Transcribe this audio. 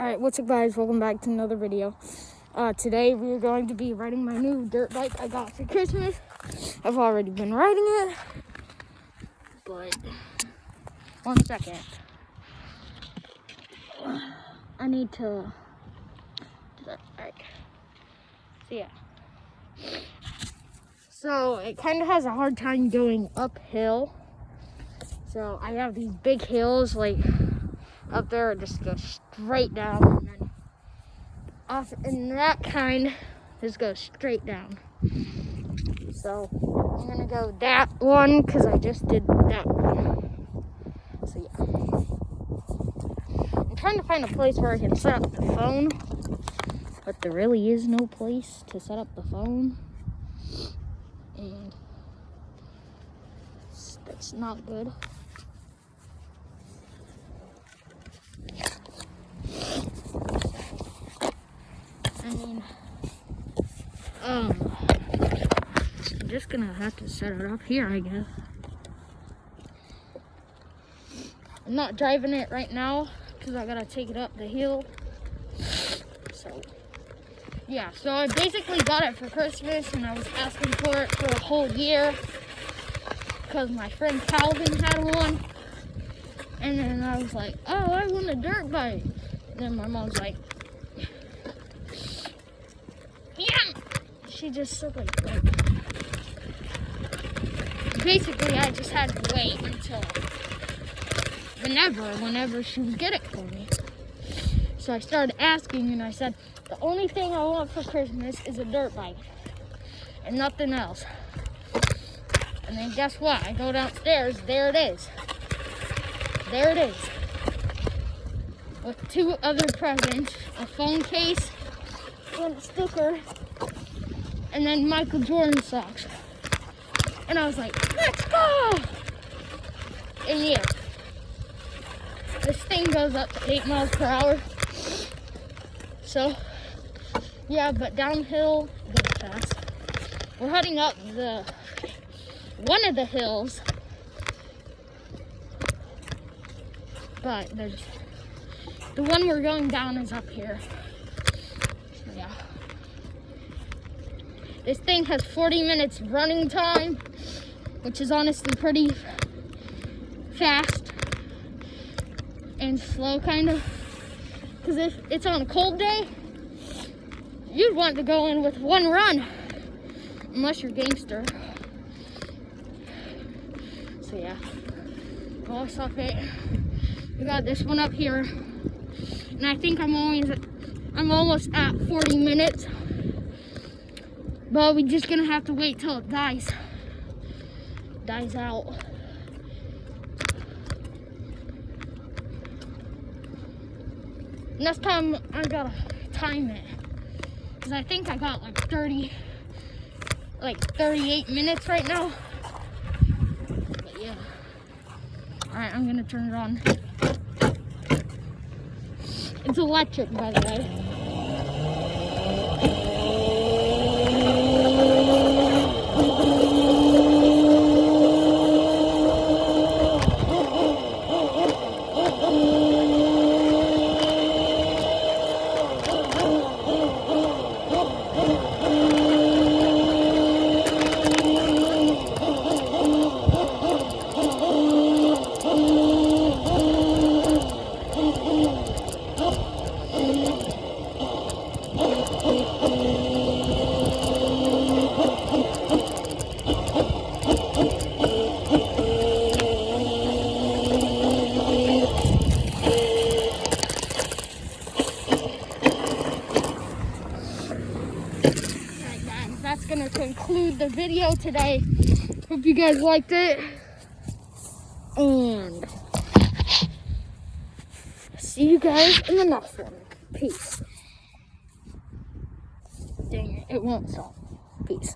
Alright, what's up guys? Welcome back to another video. Today we are going to be riding my new dirt bike I got for Christmas. I've already been riding it, but 1 second. I need to do that. Alright. So yeah. So it kind of has a hard time going uphill. So I have these big hills like up there, just go straight down, and then off in that kind just goes straight down. So I'm gonna go that one because I just did that one. So yeah, I'm trying to find a place where I can set up the phone, but there really is no place to set up the phone, and that's not good. I'm just gonna have to set it up here, I guess. I'm not driving it right now because I gotta take it up the hill. So, yeah, so I basically got it for Christmas and I was asking for it for a whole year because my friend Calvin had one. And then I was like, oh, I want a dirt bike. And then my mom's like, yeah. She just said like basically I just had to wait until whenever she would get it for me. So I started asking and I said, the only thing I want for Christmas is a dirt bike and nothing else. And then guess what? I go downstairs, there it is. There it is. With 2 other presents, a phone case and a sticker, and then Michael Jordan socks. And I was like, let's go! And yeah, this thing goes up to 8 miles per hour. So, yeah, but downhill goes fast. We're heading up one of the hills, but the one we're going down is up here. So, yeah. This thing has 40 minutes running time, which is honestly pretty fast and slow, kind of. Because if it's on a cold day, you'd want to go in with 1 run, unless you're gangster. So yeah, oh, stop it. We got this one up here, and I think I'm almost at 40 minutes. But we're just gonna have to wait till it dies out. Next time I gotta time it, because I think I got like 38 minutes right now. But yeah. Alright, I'm gonna turn it on. It's electric, by the way. That's gonna conclude the video today. Hope you guys liked it, and see you guys in the next one. Peace. Dang it, it won't stop. Peace.